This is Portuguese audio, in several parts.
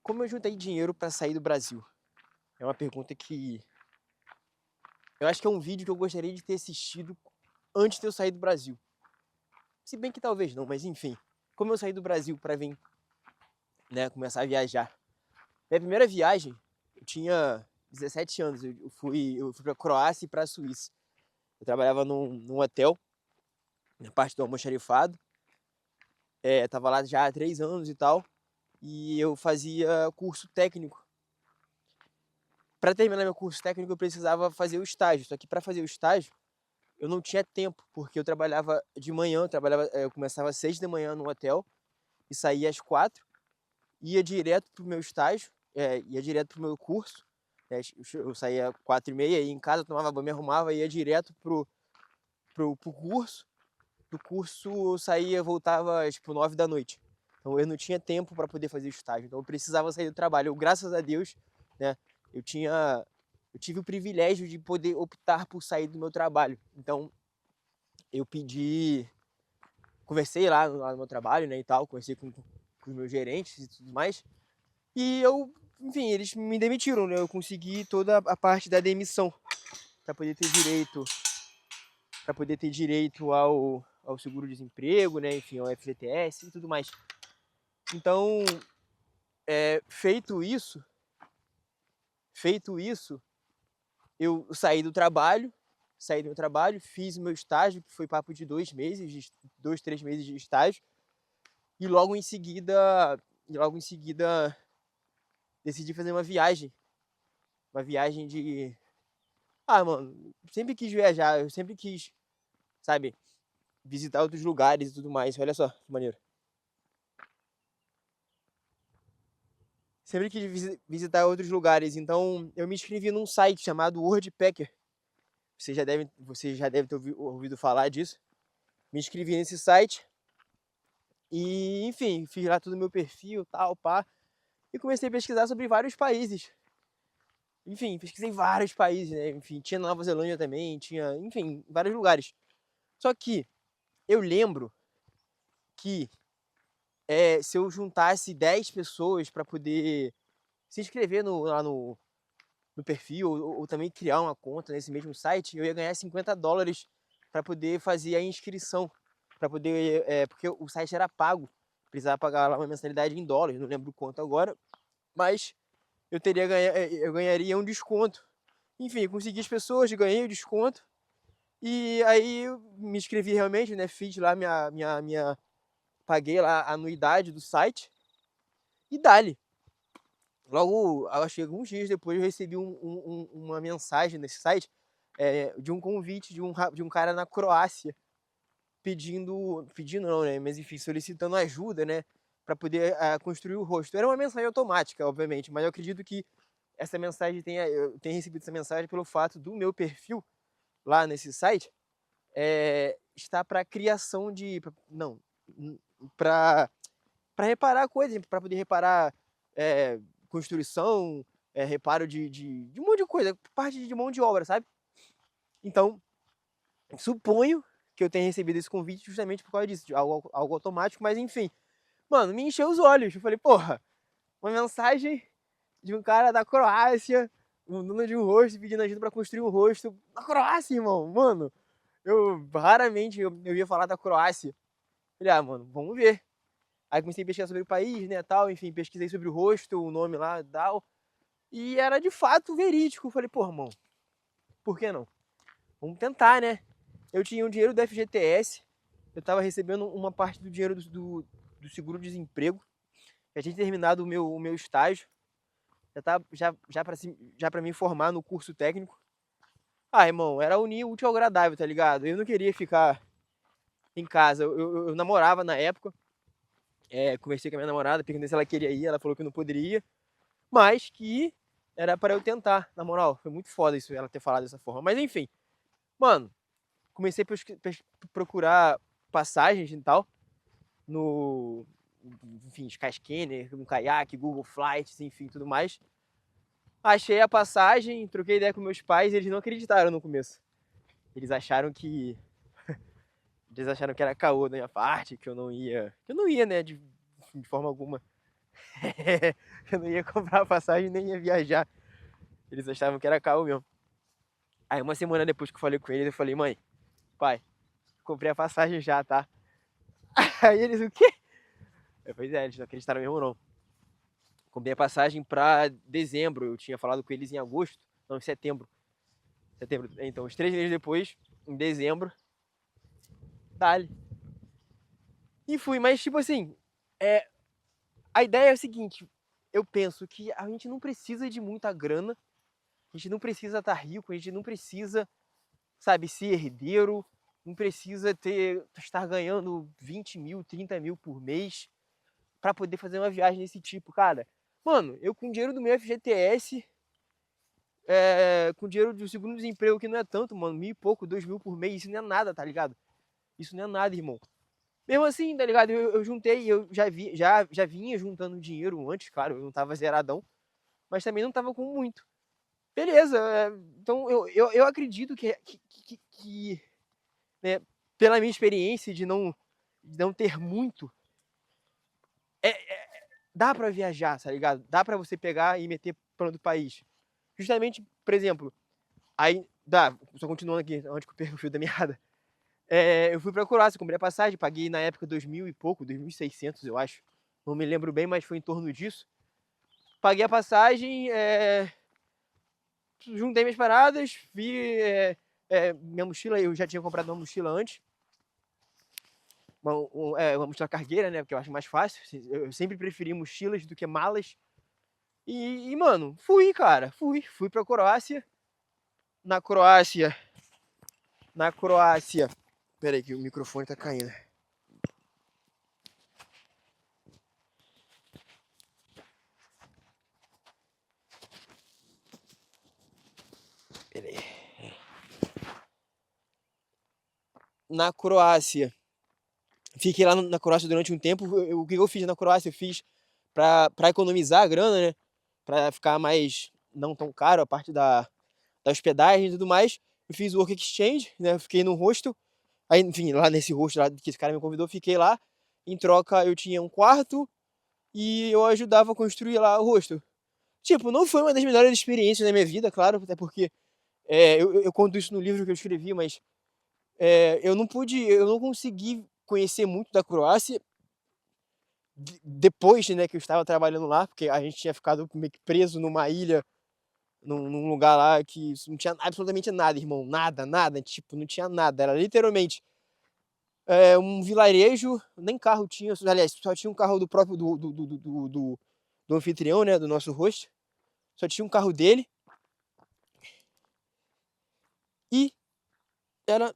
Como eu juntei dinheiro para sair do Brasil? É uma pergunta que eu acho que é um vídeo que eu gostaria de ter assistido antes de eu sair do Brasil. Se bem que talvez não, mas enfim. Como eu saí do Brasil para vir, né, começar a viajar. Minha primeira viagem, eu tinha 17 anos. Eu fui para Croácia e para Suíça. Eu trabalhava num hotel, na parte do almoxarifado. Tava lá já há 3 anos e tal. E eu fazia curso técnico. Para terminar meu curso técnico, eu precisava fazer o estágio. Só que para fazer o estágio, eu não tinha tempo, porque eu trabalhava de manhã, eu começava às 6 da manhã no hotel e saía às 4, ia direto pro meu estágio, ia direto pro meu curso. Eu saía às 4h30, ia em casa, tomava banho, me arrumava, ia direto pro curso. Do curso eu saía, voltava tipo 9 da noite. Então eu não tinha tempo para poder fazer o estágio, então eu precisava sair do trabalho. Graças a Deus, né, eu tinha eu tive o privilégio de poder optar por sair do meu trabalho. Então eu pedi, conversei lá no meu trabalho, né, e tal, conversei com os meus gerentes e tudo mais. E enfim, eles me demitiram, né? Eu consegui toda a parte da demissão para poder ter direito, ao seguro-desemprego, né? Enfim, ao FGTS e tudo mais. Então, feito isso, eu saí do meu trabalho, fiz o meu estágio, que foi papo de 2 meses, 2, 3 meses de estágio. E logo em seguida decidi fazer uma viagem de, mano, sempre quis viajar, eu sempre quis, sabe, visitar outros lugares e tudo mais. Olha só que maneiro. Sempre quis visitar outros lugares, então eu me inscrevi num site chamado Worldpacker. Você já deve ter ouvido falar disso. Me inscrevi nesse site e, enfim, fiz lá todo o meu perfil, tal, pá, e comecei a pesquisar sobre vários países. Enfim, pesquisei vários países, né? Enfim, tinha Nova Zelândia também, tinha, enfim, vários lugares. Só que eu lembro que se eu juntasse 10 pessoas para poder se inscrever lá no perfil, ou também criar uma conta nesse mesmo site, eu ia ganhar $50 para poder fazer a inscrição. Para poder. Porque o site era pago, precisava pagar lá uma mensalidade em dólares, não lembro quanto agora, mas eu ganharia um desconto. Enfim, consegui as pessoas, ganhei o desconto. E aí eu me inscrevi realmente, né? Fiz lá paguei lá a anuidade do site e dali. Logo, acho que alguns dias depois eu recebi uma mensagem nesse site, de um convite de um cara na Croácia pedindo não, né? Mas enfim, solicitando ajuda, né? Para poder construir o rosto. Era uma mensagem automática, obviamente, mas eu acredito que eu tenha recebido essa mensagem pelo fato do meu perfil lá nesse site estar para criação de. Não, para reparar coisas, para poder reparar construção, reparo de um monte de coisa, parte de mão de obra, sabe? Então, suponho que eu tenha recebido esse convite justamente por causa disso, de algo automático, mas enfim. Mano, me encheu os olhos. Eu falei, porra, uma mensagem de um cara da Croácia, um dono de um rosto, pedindo ajuda pra construir um rosto. Na Croácia, irmão, mano. Eu ia falar da Croácia. Falei, mano, vamos ver. Aí comecei a pesquisar sobre o país, né, tal, enfim, pesquisei sobre o rosto, o nome lá, tal. E era de fato verídico. Falei, pô, irmão, por que não? Vamos tentar, né? Eu tinha um dinheiro do FGTS, eu tava recebendo uma parte do dinheiro do seguro-desemprego. Já tinha terminado o meu estágio. Já pra me formar no curso técnico. Irmão, era unir o útil ao agradável, tá ligado? Eu não queria ficar em casa. Eu namorava na época. Conversei com a minha namorada, perguntei se ela queria ir. Ela falou que não poderia, mas que era para eu tentar. Na moral, foi muito foda isso, ela ter falado dessa forma. Mas enfim, mano, comecei a procurar passagens e tal no, enfim, Skyscanner, no Kayak, Google Flights, enfim, tudo mais. Achei a passagem, troquei ideia com meus pais, e eles não acreditaram no começo. Eles acharam que era caô da minha parte, que eu não ia, né, de forma alguma Eu não ia comprar passagem nem ia viajar. Eles achavam que era carro mesmo. Aí uma semana depois que eu falei com eles, eu falei, mãe, pai, comprei a passagem já, tá? Aí eles, o quê? Pois é, eles não acreditaram mesmo não. Comprei a passagem pra dezembro, eu tinha falado com eles em agosto, não, em setembro. Então, uns 3 meses depois, em dezembro, dali. E fui, mas tipo assim, é, a ideia é a seguinte, eu penso que a gente não precisa de muita grana, a gente não precisa estar rico, a gente não precisa, sabe, ser herdeiro, não precisa estar ganhando 20 mil, 30 mil por mês para poder fazer uma viagem desse tipo, cara. Mano, eu com dinheiro do meu FGTS, com dinheiro do segundo desemprego, que não é tanto, mano, 1.000 e pouco, 2.000 por mês, isso não é nada, tá ligado? Isso não é nada, irmão. Mesmo assim, tá ligado? Eu juntei, eu já vinha juntando dinheiro antes, claro, eu não tava zeradão, mas também não tava com muito. Beleza, então eu acredito que né, pela minha experiência de não ter muito, dá pra viajar, tá ligado? Dá pra você pegar e meter para outro país. Justamente, por exemplo, aí, só continuando aqui, antes que eu perca o fio da meada. Eu fui pra Croácia, comprei a passagem, paguei na época 2.000 e pouco, 2.600 eu acho. Não me lembro bem, mas foi em torno disso. Paguei a passagem, juntei minhas paradas, vi minha mochila, eu já tinha comprado uma mochila antes. Uma mochila cargueira, né? Porque eu acho mais fácil. Eu sempre preferi mochilas do que malas. Mano, fui, cara. Fui pra Croácia. Na Croácia. Na Croácia. Pera aí que o microfone tá caindo. Pera aí. Na Croácia. Fiquei lá na Croácia durante um tempo. O que eu fiz na Croácia? Eu fiz pra economizar a grana, né? Pra ficar mais não tão caro a parte da hospedagem e tudo mais. Eu fiz o Work Exchange, né? Eu fiquei no hostel. Aí, enfim, lá nesse hostel lá que esse cara me convidou, fiquei lá. Em troca, eu tinha um quarto e eu ajudava a construir lá o hostel. Tipo, não foi uma das melhores experiências da minha vida, claro, até porque eu conto isso no livro que eu escrevi, mas eu não consegui conhecer muito da Croácia depois, né, que eu estava trabalhando lá, porque a gente tinha ficado meio que preso numa ilha, num lugar lá que não tinha absolutamente nada, irmão, nada, nada, tipo, não tinha nada, era literalmente um vilarejo, nem carro tinha, aliás, só tinha um carro do próprio do anfitrião, né, do nosso host, só tinha um carro dele e era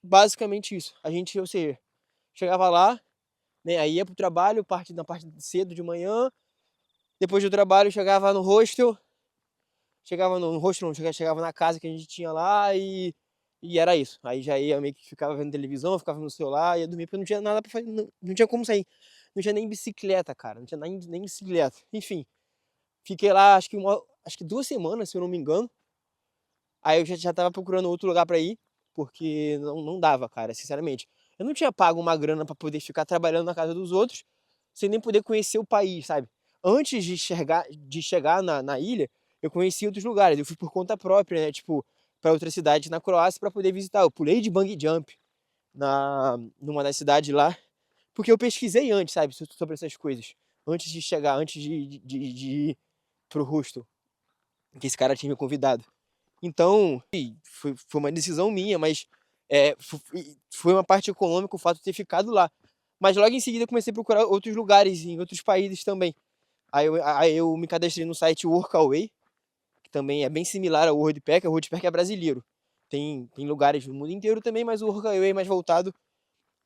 basicamente isso. A gente, ou seja, chegava lá, né, aí ia pro trabalho, na parte cedo de manhã, depois do trabalho chegava no hostel, não, chegava na casa que a gente tinha lá e era isso. Aí já ia meio que ficava vendo televisão, ficava no celular, ia dormir porque não tinha nada pra fazer, não tinha como sair. Não tinha nem bicicleta, cara, não tinha nem bicicleta. Enfim, fiquei lá acho que 2 semanas, se eu não me engano. Aí eu já tava procurando outro lugar pra ir, porque não dava, cara, sinceramente. Eu não tinha pago uma grana pra poder ficar trabalhando na casa dos outros, sem nem poder conhecer o país, sabe? Antes de chegar na ilha, eu conheci outros lugares. Eu fui por conta própria, né? Tipo, pra outra cidade na Croácia pra poder visitar. Eu pulei de bungee jump numa das cidades lá, porque eu pesquisei antes, sabe, sobre essas coisas. Antes de chegar, antes de ir pro hostel, que esse cara tinha me convidado. Então, foi uma decisão minha, mas foi uma parte econômica o fato de ter ficado lá. Mas logo em seguida eu comecei a procurar outros lugares em outros países também. Aí eu me cadastrei no site Workaway, que também é bem similar ao WordPack. O WordPack é brasileiro. Tem lugares no mundo inteiro também, mas o Workaway é mais voltado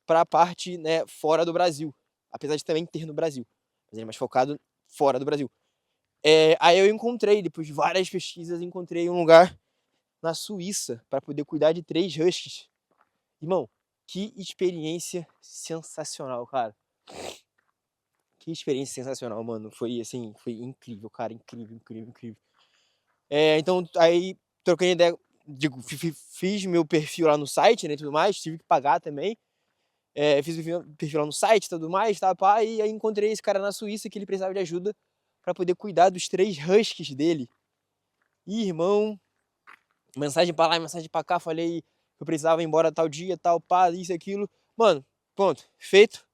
para a parte, né, fora do Brasil. Apesar de também ter no Brasil. Mas ele é mais focado fora do Brasil. Aí eu encontrei, depois de várias pesquisas, encontrei um lugar na Suíça para poder cuidar de 3 huskies. Irmão, que experiência sensacional, cara. Que experiência sensacional, mano. Foi assim, foi incrível, cara. Incrível, incrível, incrível. Então, aí, troquei ideia. Digo, fiz meu perfil lá no site, né, e tudo mais. Tive que pagar também. fiz o perfil lá no site e tudo mais, tá, pá, e aí encontrei esse cara na Suíça que ele precisava de ajuda pra poder cuidar dos 3 huskies dele. E, irmão, mensagem pra lá, mensagem pra cá, falei que eu precisava ir embora tal dia, tal, pá, isso e aquilo. Mano, pronto, feito.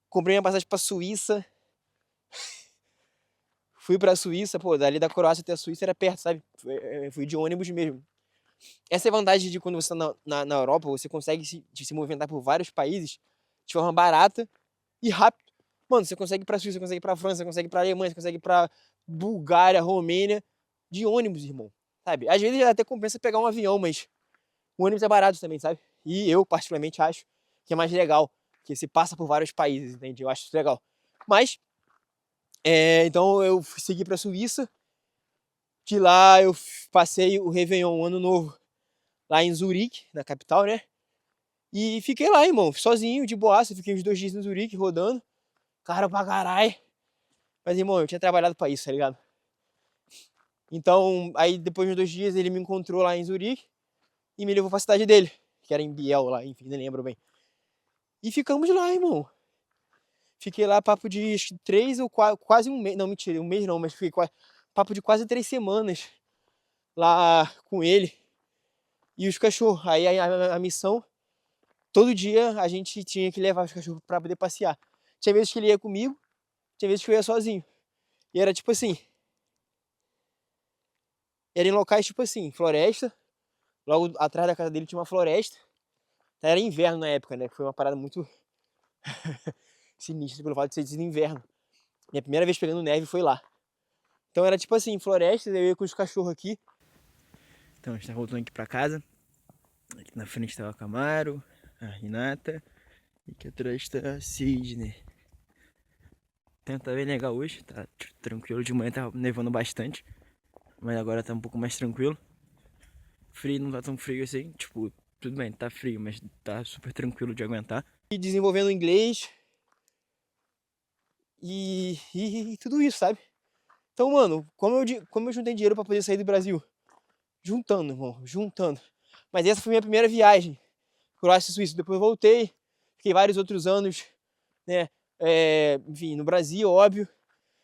Comprei minha passagem pra Suíça. Fui pra Suíça, pô, dali da Croácia até a Suíça era perto, sabe? Fui de ônibus mesmo. Essa é a vantagem de quando você tá na Europa, você consegue se movimentar por vários países de forma barata e rápido. Mano, você consegue ir pra Suíça, você consegue ir pra França, você consegue ir pra Alemanha, você consegue ir pra Bulgária, Romênia, de ônibus, irmão. Sabe? Às vezes até compensa pegar um avião, mas o ônibus é barato também, sabe? E eu, particularmente, acho que é mais legal, que você passa por vários países, entende? Eu acho isso legal. Mas, então eu segui pra Suíça. De lá eu passei o Réveillon, o Ano Novo, lá em Zurique, na capital, né? E fiquei lá, irmão, sozinho, de boaça. Fiquei uns 2 dias em Zurique, rodando. Caro pra caralho. Mas, irmão, eu tinha trabalhado pra isso, tá ligado? Então, aí depois de 2 dias ele me encontrou lá em Zurique e me levou pra cidade dele, que era em Biel lá, enfim, nem lembro bem. E ficamos lá, irmão. Fiquei lá papo de 3 ou quase um mês. Não, mentira, um mês não, mas fiquei papo de quase 3 semanas lá com ele e os cachorros. Aí a missão, todo dia a gente tinha que levar os cachorros pra poder passear. Tinha vezes que ele ia comigo, tinha vezes que eu ia sozinho. E era tipo assim, era em locais tipo assim, floresta. Logo atrás da casa dele tinha uma floresta. Era inverno na época, né? Foi uma parada muito sinistra pelo fato de ser inverno. Minha primeira vez pegando neve foi lá. Então era tipo assim, floresta, eu ia com os cachorros aqui. Então a gente tá voltando aqui pra casa. Aqui na frente tá o Camaro, a Renata. E aqui atrás tá a Sidney. O tempo tá bem legal hoje, tá tranquilo. De manhã tá nevando bastante, mas agora tá um pouco mais tranquilo. Frio não tá tão frio assim, tipo, tudo bem, tá frio, mas tá super tranquilo de aguentar. E desenvolvendo inglês e tudo isso, sabe? Então, mano, como eu juntei dinheiro pra poder sair do Brasil? Juntando, irmão, juntando. Mas essa foi minha primeira viagem, Croácia e Suíça. Depois eu voltei, fiquei vários outros anos, né? Enfim, no Brasil, óbvio,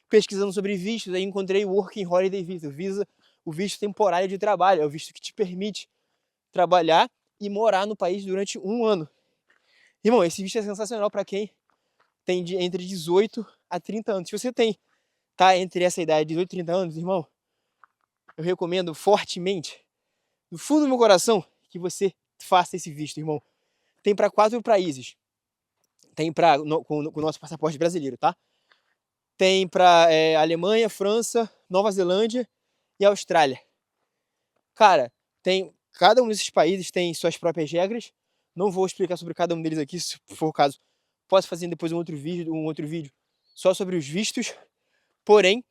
pesquisando sobre vistos. Aí encontrei o Working Holiday Visa, o visto temporário de trabalho. É o visto que te permite trabalhar e morar no país durante 1 ano. Irmão, esse visto é sensacional para quem tem entre 18 a 30 anos. Se você tá entre essa idade, 18 e 30 anos, irmão, eu recomendo fortemente, do fundo do meu coração, que você faça esse visto, irmão. Tem para 4 países. Tem com o nosso passaporte brasileiro, tá? Tem para Alemanha, França, Nova Zelândia e Austrália. Cara, cada um desses países tem suas próprias regras. Não vou explicar sobre cada um deles aqui, se for o caso. Posso fazer depois um outro vídeo só sobre os vistos. Porém,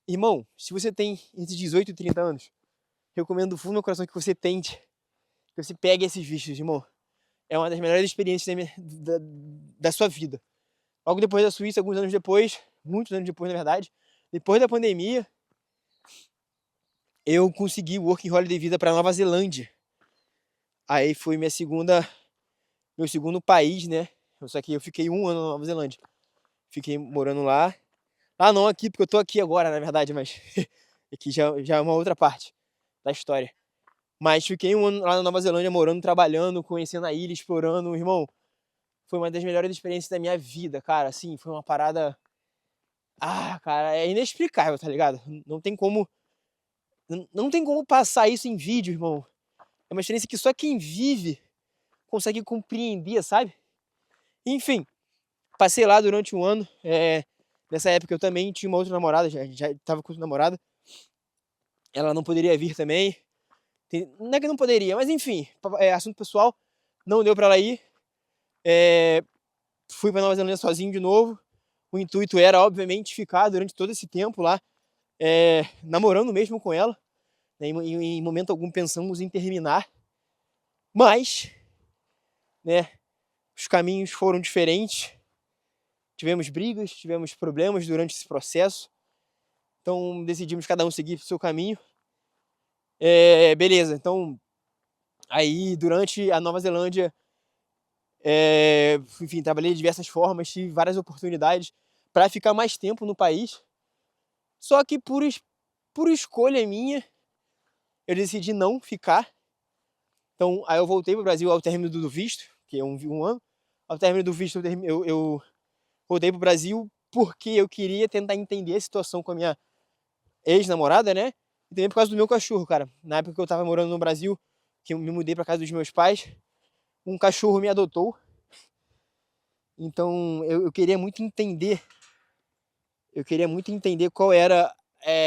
irmão, se você tem entre 18 e 30 anos, recomendo do fundo do meu coração que você tente, que você pegue esses vistos, irmão. É uma das melhores experiências da sua vida. Logo depois da Suíça, alguns anos depois, muitos anos depois, na verdade, depois da pandemia, eu consegui o Working Holiday Visa para Nova Zelândia. Aí foi meu segundo país, né? Só que eu fiquei 1 ano na Nova Zelândia. Fiquei morando lá. Ah, não aqui, porque eu tô aqui agora, na verdade, mas aqui já é uma outra parte da história. Mas fiquei 1 ano lá na Nova Zelândia, morando, trabalhando, conhecendo a ilha, explorando. Irmão, foi uma das melhores experiências da minha vida, cara. Assim, foi uma parada... Ah, cara, é inexplicável, tá ligado? Não tem como... Não tem como passar isso em vídeo, irmão. É uma experiência que só quem vive consegue compreender, sabe? Enfim, passei lá durante 1 ano. Nessa época eu também tinha uma outra namorada, já tava com outra namorada. Ela não poderia vir também. Não é que não poderia, mas enfim, assunto pessoal. Não deu pra ela ir. Fui pra Nova Zelândia sozinho de novo. O intuito era, obviamente, ficar durante todo esse tempo lá, namorando mesmo com ela. Em momento algum pensamos em terminar. Mas, né, os caminhos foram diferentes. Tivemos brigas, tivemos problemas durante esse processo. Então decidimos cada um seguir o seu caminho. Beleza, então aí durante a Nova Zelândia Enfim, trabalhei de diversas formas, tive várias oportunidades para ficar mais tempo no país. Só que por escolha minha, eu decidi não ficar. Então, aí eu voltei pro Brasil ao término do visto, que é um ano. Ao término do visto, eu voltei pro Brasil porque eu queria tentar entender a situação com a minha ex-namorada, né? E também por causa do meu cachorro, cara. Na época que eu tava morando no Brasil, que eu me mudei pra casa dos meus pais, um cachorro me adotou. Então, eu queria muito entender. Eu queria muito entender qual era,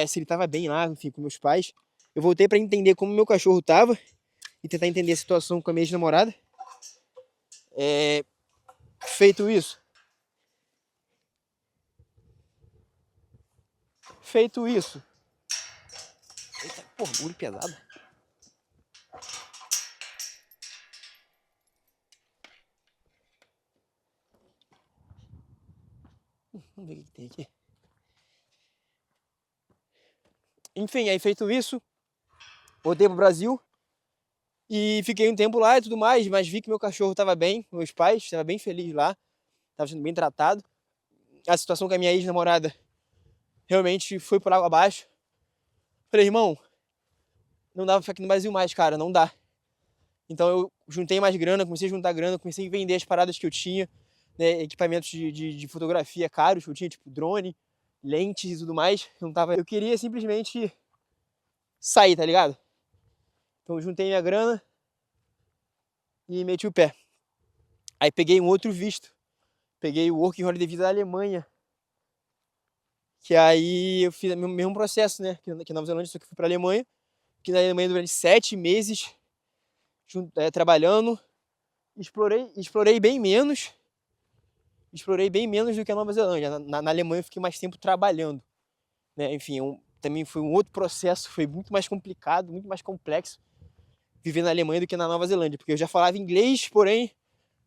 se ele tava bem lá, enfim, com meus pais. Eu voltei pra entender como meu cachorro tava e tentar entender a situação com a minha ex-namorada. Feito isso. Eita, porra, bagulho pesado. Vamos ver o que tem aqui. Enfim, aí feito isso, voltei pro Brasil e fiquei um tempo lá e tudo mais, mas vi que meu cachorro estava bem, meus pais estavam bem felizes lá, estava sendo bem tratado. A situação com a minha ex-namorada realmente foi por água abaixo. Falei, irmão, não dá pra ficar aqui no Brasil mais, cara, não dá. Então eu juntei mais grana, comecei a juntar grana, comecei a vender as paradas que eu tinha, né, equipamentos de fotografia caros que eu tinha, tipo drone, lentes e tudo mais. Eu queria simplesmente sair, tá ligado? Então eu juntei minha grana e meti o pé. Aí peguei um outro visto. Peguei o Working Holiday Visa da Alemanha. Que aí eu fiz o mesmo processo, né? Que na Nova Zelândia, só que eu fui pra Alemanha. Que na Alemanha durante 7 meses, trabalhando. Explorei bem menos. Explorei bem menos do que a Nova Zelândia. Na Alemanha eu fiquei mais tempo trabalhando. Né? Enfim, também foi um outro processo. Foi muito mais complicado, muito mais complexo viver na Alemanha do que na Nova Zelândia. Porque eu já falava inglês, porém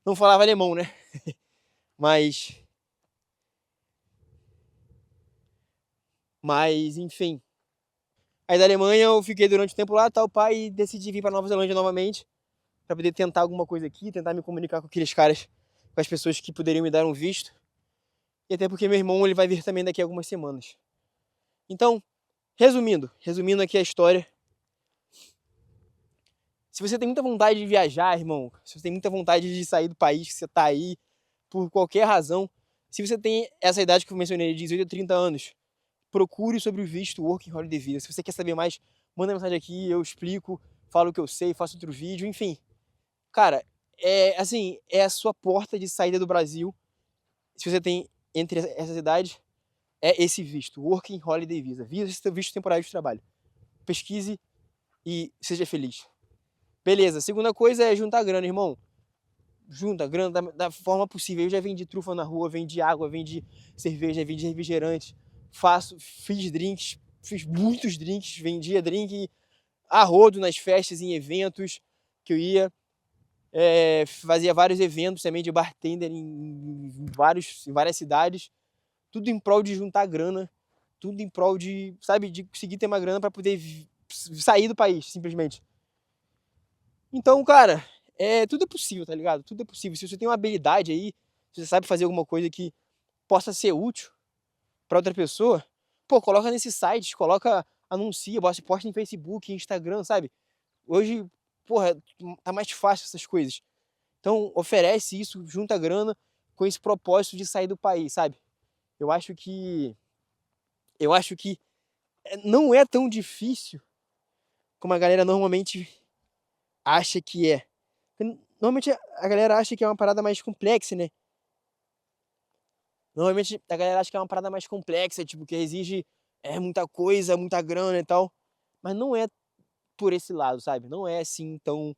não falava alemão, né? Mas, enfim. Aí da Alemanha eu fiquei durante o tempo lá, tal, pai, e decidi vir pra Nova Zelândia novamente, pra poder tentar alguma coisa aqui, tentar me comunicar com aqueles caras, com as pessoas que poderiam me dar um visto. E até porque meu irmão, ele vai vir também daqui a algumas semanas. Então, resumindo aqui a história. Se você tem muita vontade de viajar, irmão, se você tem muita vontade de sair do país que você tá aí, por qualquer razão, se você tem essa idade que eu mencionei, de 18 a 30 anos, procure sobre o visto Working Holiday Visa. Se você quer saber mais, manda mensagem aqui, eu explico, falo o que eu sei, faço outro vídeo, enfim. Cara, é a sua porta de saída do Brasil. Se você tem entre essas idades, é esse visto, Working Holiday Visa. Visto temporário de trabalho. Pesquise e seja feliz. Beleza, segunda coisa é juntar grana, irmão. Junta grana da forma possível. Eu já vendi trufa na rua, vendi água, vendi cerveja, vendi refrigerante. Fiz drinks, fiz muitos drinks, vendia drink a rodo nas festas, em eventos que eu ia. Fazia vários eventos também de bartender em várias cidades. Tudo em prol de juntar grana. Tudo em prol de, sabe, de conseguir ter uma grana para poder sair do país, simplesmente. Então, cara, tudo é possível, tá ligado? Tudo é possível. Se você tem uma habilidade aí, se você sabe fazer alguma coisa que possa ser útil para outra pessoa, pô, coloca nesses sites, anuncia, posta em Facebook, Instagram, sabe? Hoje, porra, tá mais fácil essas coisas. Então, oferece isso, junta grana com esse propósito de sair do país, sabe? Eu acho que não é tão difícil como a galera normalmente acha que é. Normalmente a galera acha que é uma parada mais complexa, né? Normalmente a galera acha que é uma parada mais complexa, tipo, que exige muita coisa, muita grana e tal. Mas não é por esse lado, sabe? Não é assim tão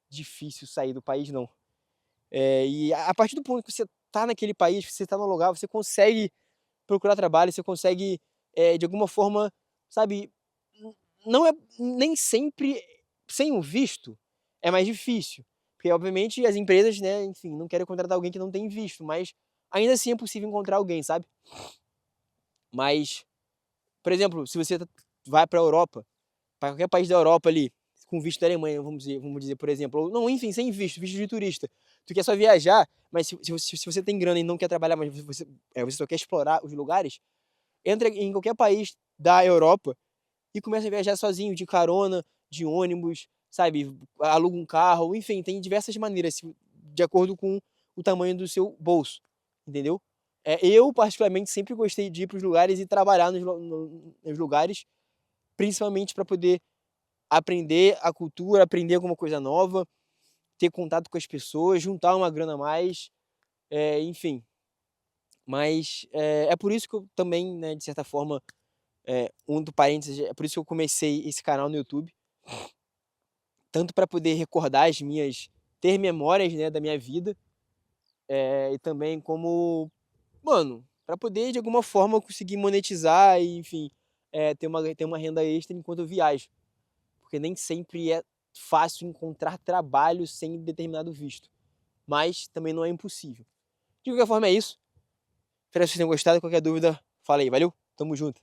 difícil sair do país, não. E a partir do ponto que você tá naquele país, que você tá no lugar, você consegue procurar trabalho, você consegue, de alguma forma, sabe? Não é nem sempre sem um visto é mais difícil. Porque, obviamente, as empresas, né, enfim, não querem contratar alguém que não tem visto, mas ainda assim é possível encontrar alguém, sabe? Mas, por exemplo, se você vai para a Europa, para qualquer país da Europa ali, com visto da Alemanha, vamos dizer, por exemplo, ou não, enfim, sem visto de turista, Tu quer só viajar, mas se você tem grana e não quer trabalhar, mas você só quer explorar os lugares, entra em qualquer país da Europa e começa a viajar sozinho, de carona, de ônibus, sabe? Aluga um carro, enfim, tem diversas maneiras, de acordo com o tamanho do seu bolso, entendeu? Eu, particularmente, sempre gostei de ir para os lugares e trabalhar nos lugares, principalmente para poder aprender a cultura, aprender alguma coisa nova, ter contato com as pessoas, juntar uma grana a mais, enfim. Mas é por isso que eu também, né, de certa forma, um do parênteses, é por isso que eu comecei esse canal no YouTube, tanto para poder recordar ter memórias, né, da minha vida, e também como, mano, para poder de alguma forma conseguir monetizar e, enfim, ter uma renda extra enquanto eu viajo, porque nem sempre é fácil encontrar trabalho sem determinado visto, mas também não é impossível. De qualquer forma é isso. Espero que vocês tenham gostado. Qualquer dúvida, fala aí. Valeu, tamo junto.